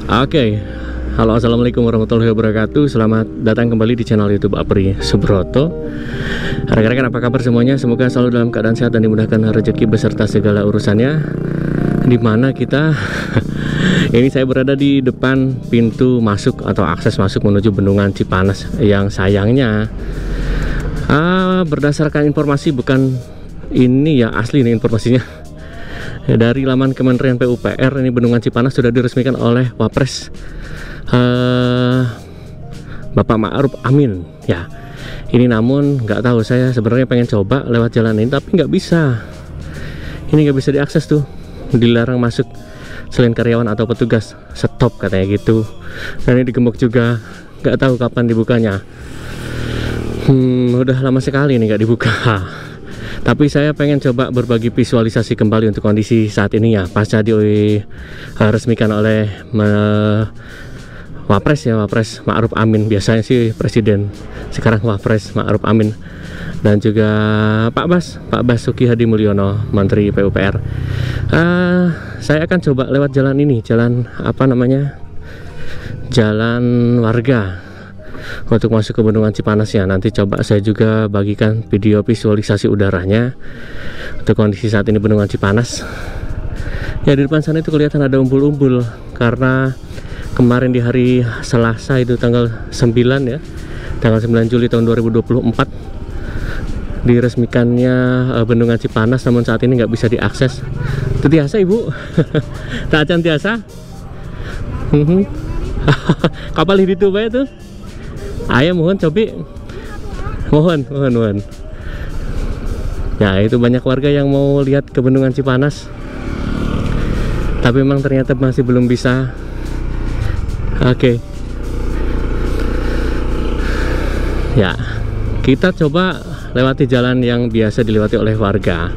Oke, halo, assalamualaikum warahmatullahi wabarakatuh. Selamat datang kembali di channel YouTube Apri Subroto. Rekan-rekan, apa kabar semuanya? Semoga selalu dalam keadaan sehat dan dimudahkan rezeki beserta segala urusannya. Dimana kita ini saya berada di depan pintu masuk atau akses masuk menuju Bendungan Cipanas, yang sayangnya berdasarkan informasi, bukan ini ya asli nih informasinya, dari laman Kementerian PUPR, ini Bendungan Cipanas sudah diresmikan oleh Wapres Bapak Ma'ruf Amin ya. Ini namun nggak tahu, saya sebenarnya pengen coba lewat jalan ini tapi nggak bisa. Ini nggak bisa diakses tuh, dilarang masuk selain karyawan atau petugas, stop katanya gitu. Dan ini digembok juga, nggak tahu kapan dibukanya. Udah lama sekali ini nggak dibuka. Tapi saya pengen coba berbagi visualisasi kembali untuk kondisi saat ini ya, pasca diresmikan oleh Wapres ya, Wapres Ma'ruf Amin. Biasanya sih Presiden, sekarang Wapres Ma'ruf Amin. Dan juga Pak Basuki Hadi Mulyono, Menteri PUPR. Saya akan coba lewat jalan ini, jalan apa namanya, jalan warga, untuk masuk ke Bendungan Cipanas ya. Nanti coba saya juga bagikan video visualisasi udaranya untuk kondisi saat ini Bendungan Cipanas. Ya, di depan sana itu kelihatan ada umbul-umbul karena kemarin di hari Selasa itu tanggal 9 ya, tanggal 9 Juli tahun 2024 diresmikannya Bendungan Cipanas, namun saat ini nggak bisa diakses. Itu biasa Ibu. Tak acan biasa. Kapal itu Pak itu. Ayo mohon cobi, mohon. Ya, itu banyak warga yang mau lihat ke Bendungan Cipanas, tapi memang ternyata masih belum bisa. Oke. Ya, kita coba lewati jalan yang biasa dilewati oleh warga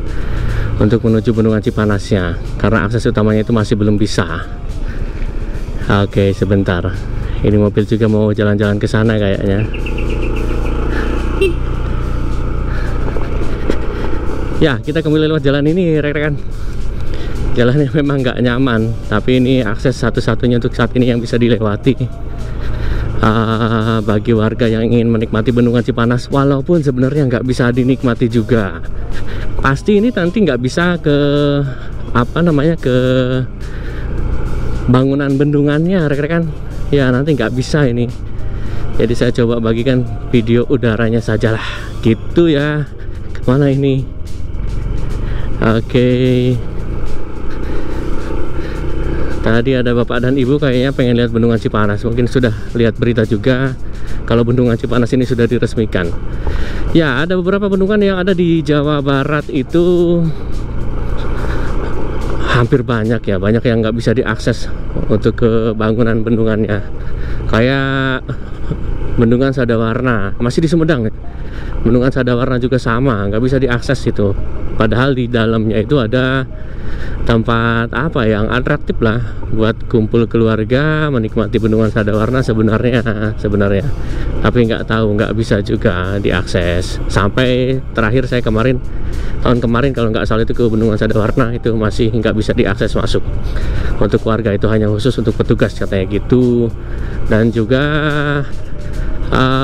untuk menuju Bendungan Cipanasnya, karena akses utamanya itu masih belum bisa. Oke, sebentar. Ini mobil juga mau jalan-jalan ke sana kayaknya. Ya, kita kembali lewat jalan ini rekan-rekan. Jalannya memang nggak nyaman, tapi ini akses satu-satunya untuk saat ini yang bisa dilewati bagi warga yang ingin menikmati Bendungan Cipanas. Walaupun sebenarnya nggak bisa dinikmati juga. Pasti ini nanti nggak bisa ke apa namanya, ke bangunan bendungannya rekan-rekan. Ya, nanti nggak bisa ini. Jadi saya coba bagikan video udaranya sajalah gitu ya. Kemana ini? Oke. Tadi ada bapak dan ibu kayaknya pengen lihat Bendungan Cipanas. Mungkin sudah lihat berita juga kalau Bendungan Cipanas ini sudah diresmikan. Ya, ada beberapa bendungan yang ada di Jawa Barat itu hampir banyak ya, banyak yang nggak bisa diakses untuk ke bangunan bendungannya. Kayak Bendungan Sadawarna, masih di Sumedang ya. Bendungan Sadawarna juga sama, nggak bisa diakses itu. Padahal di dalamnya itu ada tempat apa yang atraktif lah buat kumpul keluarga menikmati Bendungan Sadawarna sebenarnya. Tapi nggak tahu, nggak bisa juga diakses. Sampai terakhir saya tahun kemarin kalau nggak salah itu ke Bendungan Sadawarna itu masih nggak bisa diakses masuk untuk warga, itu hanya khusus untuk petugas katanya gitu. Dan juga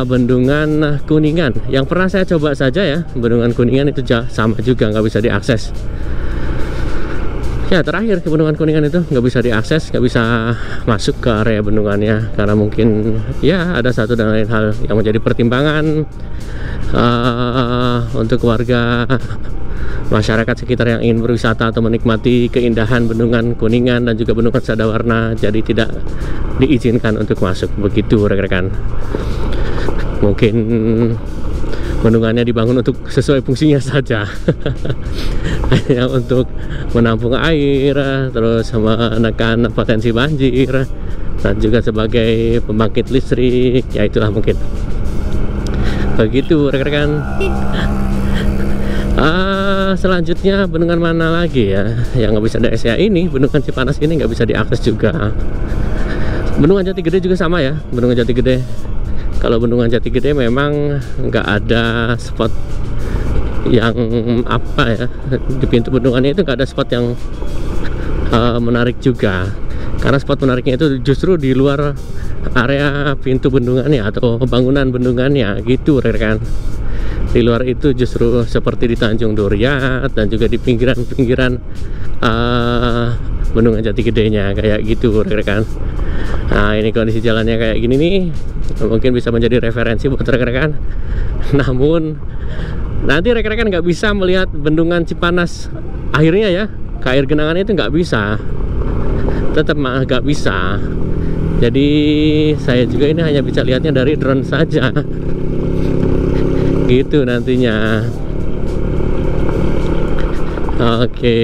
Bendungan Kuningan yang pernah saya coba saja ya, Bendungan Kuningan itu sama juga nggak bisa diakses. Ya, terakhir ke Bendungan Kuningan itu nggak bisa diakses, nggak bisa masuk ke area bendungannya karena mungkin ya ada satu dan lain hal yang menjadi pertimbangan untuk warga masyarakat sekitar yang ingin berwisata atau menikmati keindahan Bendungan Kuningan dan juga Bendungan Sadawarna, jadi tidak diizinkan untuk masuk begitu rekan-rekan. Mungkin bendungannya dibangun untuk sesuai fungsinya saja. Hanya untuk menampung air, terus menekan potensi banjir, dan juga sebagai pembangkit listrik. Ya itulah mungkin. Begitu rekan-rekan. Selanjutnya bendungan mana lagi ya yang nggak bisa diakses? Ya ini bendungan Cipanas ini nggak bisa diakses juga. Bendungan Jatigede juga sama ya, bendungan Jatigede. Kalau bendungan Jatigede memang nggak ada spot yang apa ya, di pintu bendungannya itu nggak ada spot yang menarik juga, karena spot menariknya itu justru di luar area pintu bendungannya atau bangunan bendungannya gitu rekan. Di luar itu justru seperti di Tanjung Duriat dan juga di pinggiran-pinggiran bendungan Jatigedenya kayak gitu rekan-rekan. Nah ini kondisi jalannya kayak gini nih, mungkin bisa menjadi referensi buat rekan-rekan. Namun nanti rekan-rekan nggak bisa melihat bendungan Cipanas akhirnya ya, ke air genangan itu nggak bisa, tetap nggak bisa. Jadi saya juga ini hanya bisa lihatnya dari drone saja gitu nantinya. Oke.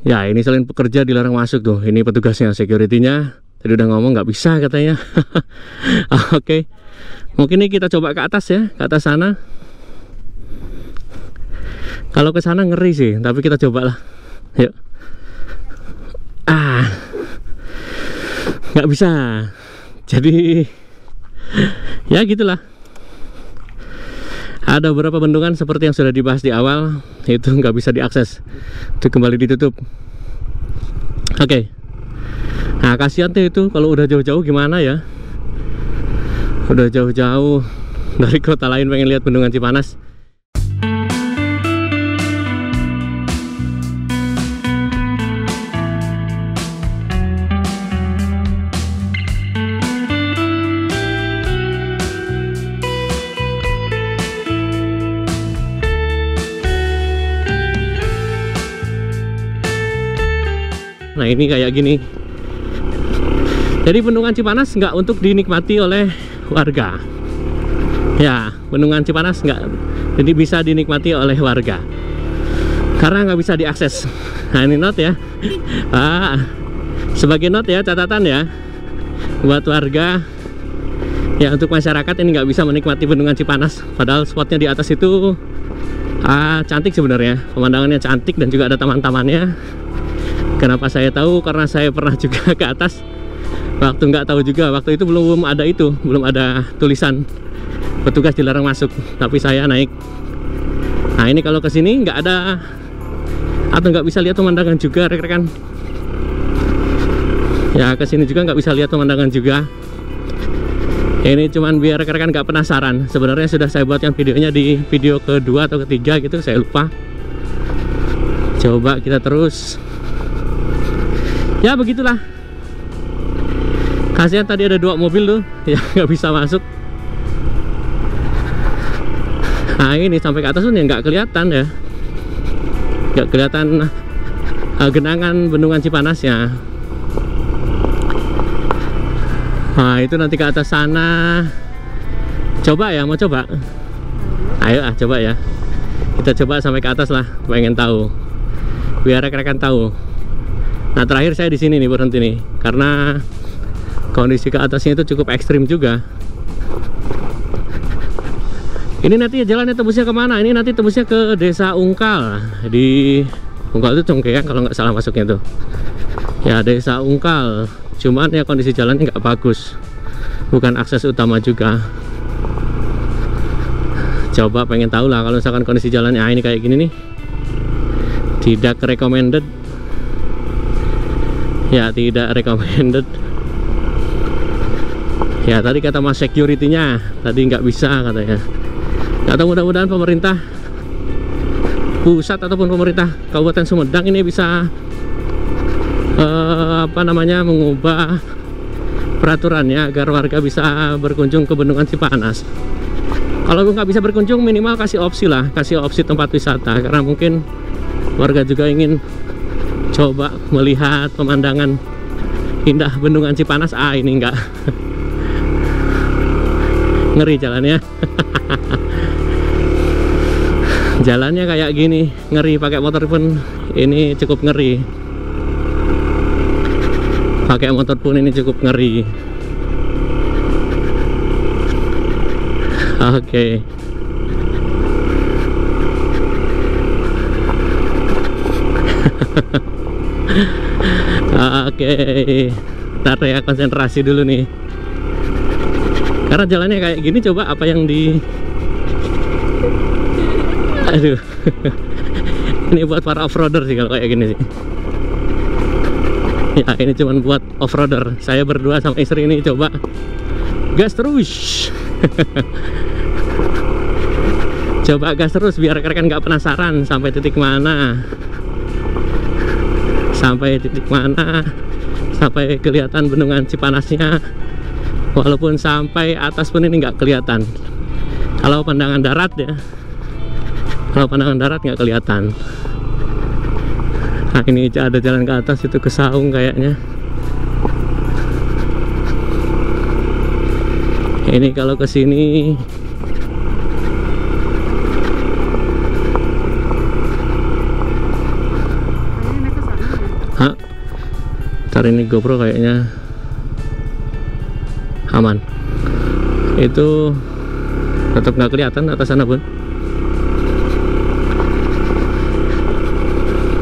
Ya ini selain pekerja dilarang masuk tuh, ini petugasnya, security-nya tadi udah ngomong nggak bisa katanya. Oke. Mungkin ini kita coba ke atas ya, ke atas sana. Kalau ke sana ngeri sih, tapi kita coba lah. Yuk. Nggak bisa. Jadi ya gitulah. Ada beberapa bendungan seperti yang sudah dibahas di awal itu nggak bisa diakses, itu kembali ditutup. Oke. Nah kasihan tuh itu kalau udah jauh-jauh gimana ya, udah jauh-jauh dari kota lain pengen lihat bendungan Cipanas. Nah ini kayak gini. Jadi bendungan Cipanas nggak untuk dinikmati oleh warga. Ya, bendungan Cipanas nggak, jadi bisa dinikmati oleh warga karena nggak bisa diakses. Nah ini note ya. Sebagai note ya, catatan ya buat warga. Ya untuk masyarakat ini nggak bisa menikmati bendungan Cipanas. Padahal spotnya di atas itu cantik sebenarnya, pemandangannya cantik dan juga ada taman-tamannya. Kenapa saya tahu? Karena saya pernah juga ke atas. Waktu nggak tahu juga, waktu itu belum ada itu, belum ada tulisan petugas dilarang masuk. Tapi saya naik. Nah ini kalau kesini nggak ada atau nggak bisa lihat pemandangan juga rekan-rekan. Ya kesini juga nggak bisa lihat pemandangan juga. Ini cuman biar rekan-rekan nggak penasaran. Sebenarnya sudah saya buat yang videonya di video kedua atau ketiga gitu, saya lupa. Coba kita terus. Ya begitulah. Kasihan tadi ada 2 mobil tuh yang nggak bisa masuk. Nah ini sampai ke atas tuh nggak kelihatan ya, nggak kelihatan genangan bendungan Cipanasnya. Nah itu nanti ke atas sana. Coba ya, mau coba? Ayo coba ya. Kita coba sampai ke atas lah, pengen tahu, biar rekan-rekan tahu. Nah terakhir saya di sini nih berhenti nih, karena kondisi ke atasnya itu cukup ekstrim juga. Ini nanti jalannya tembusnya kemana? Ini nanti tembusnya ke Desa Ungkal. Di Ungkal itu Congkeang kalau nggak salah masuknya tuh. Ya Desa Ungkal. Cuman ya kondisi jalannya nggak bagus, bukan akses utama juga. Coba pengen tahu lah kalau misalkan kondisi jalannya ini kayak gini nih, tidak recommended. Ya tidak recommended. Ya tadi kata mas security-nya tadi nggak bisa katanya. Atau mudah-mudahan pemerintah pusat ataupun pemerintah Kabupaten Sumedang ini bisa mengubah peraturannya agar warga bisa berkunjung ke bendungan Cipanas. Kalau nggak bisa berkunjung minimal kasih opsi lah, kasih opsi tempat wisata, karena mungkin warga juga ingin coba melihat pemandangan indah bendungan Cipanas. Ini enggak. Ngeri jalannya. Jalannya kayak gini, ngeri. Pakai motor pun ini cukup ngeri. Pakai motor pun ini cukup ngeri. Oke. Oke. Ntar ya, konsentrasi dulu nih. Karena jalannya kayak gini, coba apa yang di... Aduh. Ini buat para off-roader sih kalau kayak gini sih. Ya, ini cuman buat off-roader. Saya berdua sama istri ini coba gas terus. Coba gas terus biar rekan-rekan nggak penasaran sampai titik mana. Sampai titik mana, sampai kelihatan bendungan Cipanasnya. Walaupun sampai atas pun ini nggak kelihatan. Kalau pandangan darat ya, kalau pandangan darat nggak kelihatan. Nah, ini ada jalan ke atas, itu ke Saung kayaknya. Ini kalau ke sini ntar ini GoPro kayaknya aman. Itu tetap nggak kelihatan atas sana pun.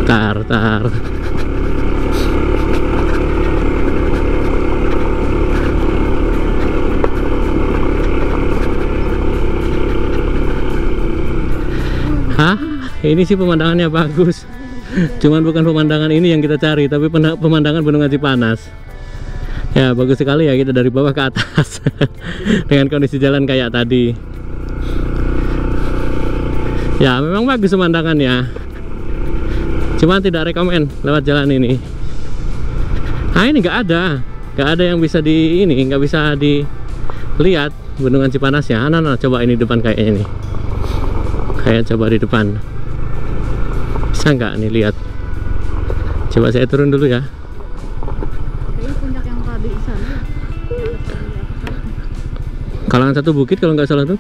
Tar. Hah? Ini sih pemandangannya bagus. Cuman bukan pemandangan ini yang kita cari, tapi pemandangan Bendungan Cipanas. Ya, bagus sekali ya kita dari bawah ke atas. Dengan kondisi jalan kayak tadi. Ya, memang bagus pemandangannya. Cuman tidak rekomen lewat jalan ini. Nah, ini nggak ada yang bisa nggak bisa dilihat Bendungan Cipanasnya. Nah, coba ini depan kayaknya nih. Kayak coba di depan. Bisa nggak nih lihat? Coba saya turun dulu ya. Puncak yang tadi sana. Kalangan satu bukit kalau nggak salah tuh.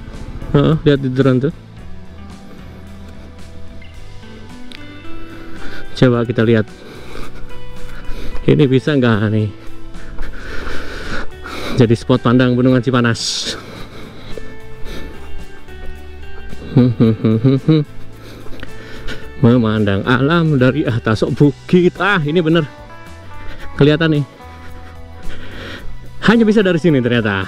Lihat di drone tuh. Coba kita lihat. Ini bisa nggak nih? Jadi spot pandang Bendungan Cipanas. Memandang alam dari atas bukit. Ini bener kelihatan nih. Hanya bisa dari sini ternyata.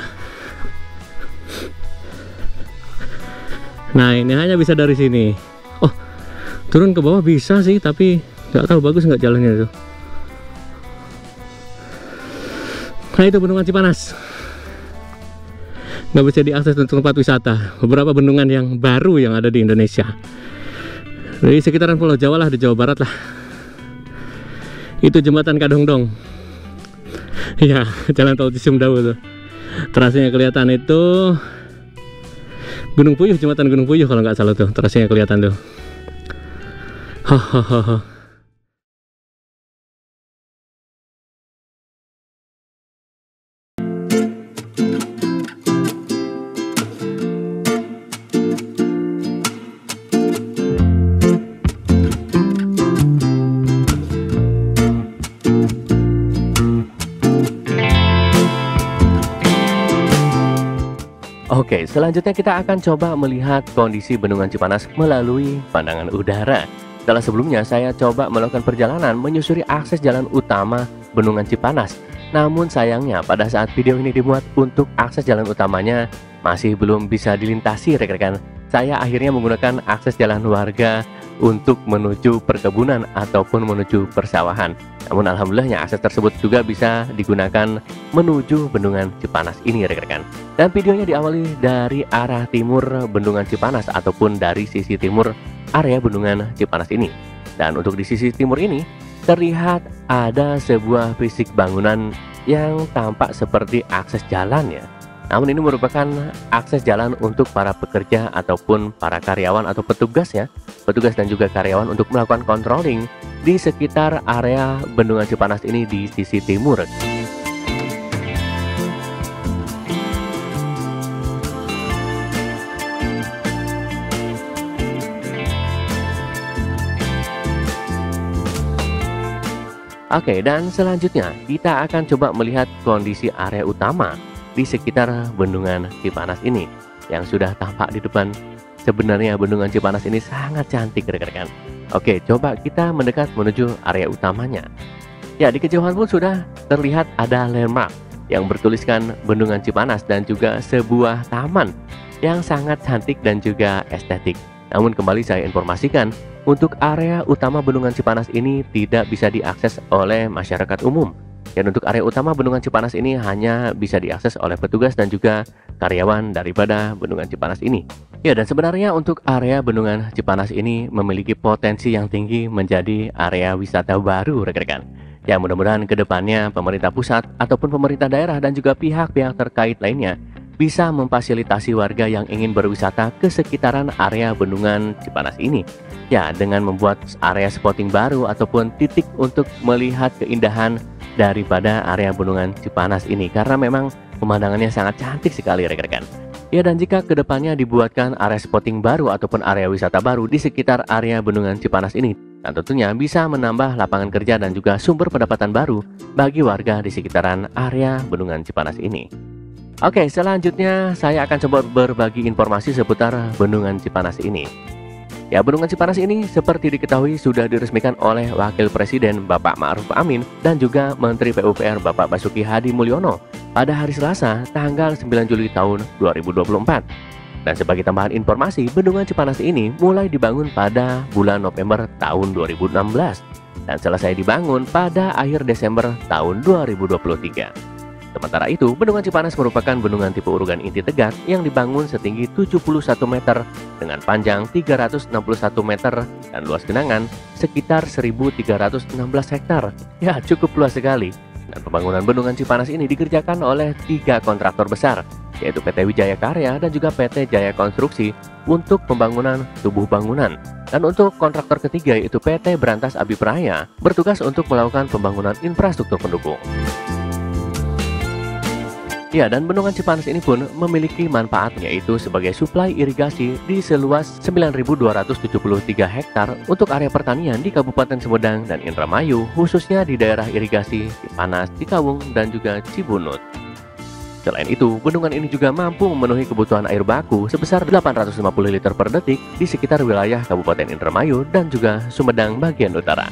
Nah, ini hanya bisa dari sini. Oh, turun ke bawah bisa sih, tapi nggak tahu bagus nggak jalannya itu. Nah, itu Bendungan Cipanas. Nggak bisa diakses untuk tempat wisata. Beberapa bendungan yang baru yang ada di Indonesia. Di sekitaran Pulau Jawa lah, di Jawa Barat lah. Itu jembatan Kadongdong. Ya, jalan tol Cisumdawu tuh. Terasnya kelihatan itu Gunung Puyuh, jembatan Gunung Puyuh kalau nggak salah tuh. Terasnya kelihatan tuh. Hahaha. Oke, selanjutnya kita akan coba melihat kondisi Bendungan Cipanas melalui pandangan udara. Setelah sebelumnya saya coba melakukan perjalanan menyusuri akses jalan utama Bendungan Cipanas. Namun sayangnya pada saat video ini dimuat untuk akses jalan utamanya masih belum bisa dilintasi rekan-rekan. Saya akhirnya menggunakan akses jalan warga untuk menuju perkebunan ataupun menuju persawahan. Namun alhamdulillahnya akses tersebut juga bisa digunakan menuju Bendungan Cipanas ini rekan-rekan. Dan videonya diawali dari arah timur Bendungan Cipanas ataupun dari sisi timur area Bendungan Cipanas ini. Dan untuk di sisi timur ini terlihat ada sebuah fisik bangunan yang tampak seperti akses jalan ya. Namun ini merupakan akses jalan untuk para pekerja ataupun para karyawan atau petugas ya. Petugas dan juga karyawan untuk melakukan controlling di sekitar area Bendungan Cipanas ini di sisi timur. Oke, dan selanjutnya kita akan coba melihat kondisi area utama di sekitar Bendungan Cipanas ini yang sudah tampak di depan. Sebenarnya Bendungan Cipanas ini sangat cantik rekan-rekan. Oke, coba kita mendekat menuju area utamanya. Ya, di kejauhan pun sudah terlihat ada landmark yang bertuliskan Bendungan Cipanas dan juga sebuah taman yang sangat cantik dan juga estetik. Namun kembali saya informasikan, untuk area utama Bendungan Cipanas ini tidak bisa diakses oleh masyarakat umum. Dan untuk area utama Bendungan Cipanas ini hanya bisa diakses oleh petugas dan juga karyawan daripada Bendungan Cipanas ini. Ya, dan sebenarnya untuk area Bendungan Cipanas ini memiliki potensi yang tinggi menjadi area wisata baru rekan-rekan. Ya, mudah-mudahan ke depannya pemerintah pusat ataupun pemerintah daerah dan juga pihak-pihak terkait lainnya bisa memfasilitasi warga yang ingin berwisata ke sekitaran area Bendungan Cipanas ini. Ya, dengan membuat area spotting baru ataupun titik untuk melihat keindahan daripada area Bendungan Cipanas ini, karena memang pemandangannya sangat cantik sekali rekan-rekan. Ya, dan jika kedepannya dibuatkan area spotting baru ataupun area wisata baru di sekitar area Bendungan Cipanas ini, dan tentunya bisa menambah lapangan kerja dan juga sumber pendapatan baru bagi warga di sekitaran area Bendungan Cipanas ini. Oke, selanjutnya saya akan coba berbagi informasi seputar Bendungan Cipanas ini. Ya, Bendungan Cipanas ini seperti diketahui sudah diresmikan oleh Wakil Presiden Bapak Ma'ruf Amin dan juga Menteri PUPR Bapak Basuki Hadi Mulyono pada hari Selasa tanggal 9 Juli tahun 2024. Dan sebagai tambahan informasi, Bendungan Cipanas ini mulai dibangun pada bulan November tahun 2016 dan selesai dibangun pada akhir Desember tahun 2023. Sementara itu, Bendungan Cipanas merupakan bendungan tipe urugan inti tegak yang dibangun setinggi 71 meter dengan panjang 361 meter dan luas genangan sekitar 1.316 hektar. Ya, cukup luas sekali. Dan pembangunan Bendungan Cipanas ini dikerjakan oleh 3 kontraktor besar, yaitu PT Wijaya Karya dan juga PT Jaya Konstruksi untuk pembangunan tubuh bangunan. Dan untuk kontraktor ketiga yaitu PT Berantas Abipraya bertugas untuk melakukan pembangunan infrastruktur pendukung. Ya, dan Bendungan Cipanas ini pun memiliki manfaat, yaitu sebagai suplai irigasi di seluas 9.273 hektar untuk area pertanian di Kabupaten Sumedang dan Indramayu, khususnya di daerah irigasi Cipanas, Cikawung, dan juga Cibunut. Selain itu, bendungan ini juga mampu memenuhi kebutuhan air baku sebesar 850 liter per detik di sekitar wilayah Kabupaten Indramayu dan juga Sumedang bagian utara.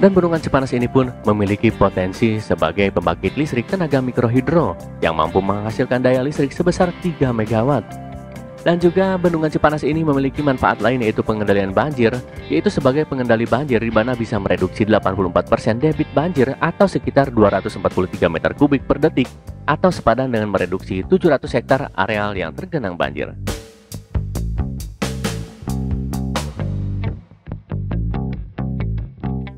Dan Bendungan Cipanas ini pun memiliki potensi sebagai pembangkit listrik tenaga mikrohidro yang mampu menghasilkan daya listrik sebesar 3 MW. Dan juga Bendungan Cipanas ini memiliki manfaat lain, yaitu pengendalian banjir, yaitu sebagai pengendali banjir di mana bisa mereduksi 84% debit banjir atau sekitar 243 meter kubik per detik atau sepadan dengan mereduksi 700 hektar areal yang tergenang banjir.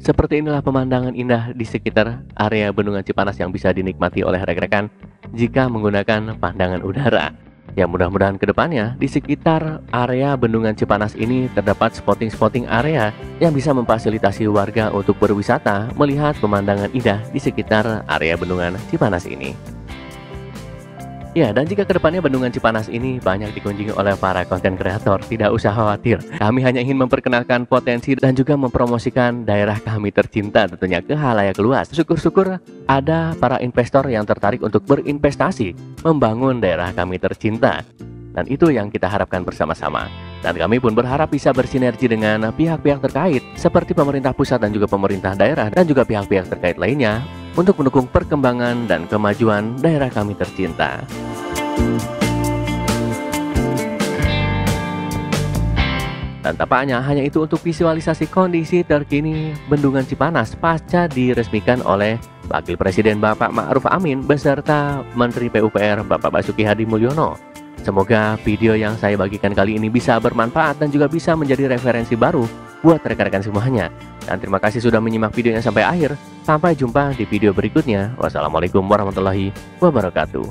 Seperti inilah pemandangan indah di sekitar area Bendungan Cipanas yang bisa dinikmati oleh rekan-rekan jika menggunakan pandangan udara. Ya, mudah-mudahan kedepannya di sekitar area Bendungan Cipanas ini terdapat spotting-spotting area yang bisa memfasilitasi warga untuk berwisata melihat pemandangan indah di sekitar area Bendungan Cipanas ini. Ya, dan jika kedepannya Bendungan Cipanas ini banyak dikunjungi oleh para konten kreator, tidak usah khawatir. Kami hanya ingin memperkenalkan potensi dan juga mempromosikan daerah kami tercinta tentunya ke khalayak luas. Syukur-syukur ada para investor yang tertarik untuk berinvestasi membangun daerah kami tercinta. Dan itu yang kita harapkan bersama-sama. Dan kami pun berharap bisa bersinergi dengan pihak-pihak terkait seperti pemerintah pusat dan juga pemerintah daerah dan juga pihak-pihak terkait lainnya untuk mendukung perkembangan dan kemajuan daerah kami tercinta. Dan tampaknya hanya itu untuk visualisasi kondisi terkini Bendungan Cipanas pasca diresmikan oleh Wakil Presiden Bapak Ma'ruf Amin beserta Menteri PUPR Bapak Basuki Hadi Mulyono. Semoga video yang saya bagikan kali ini bisa bermanfaat dan juga bisa menjadi referensi baru buat rekan-rekan semuanya. Dan terima kasih sudah menyimak videonya sampai akhir. Sampai jumpa di video berikutnya. Wassalamualaikum warahmatullahi wabarakatuh.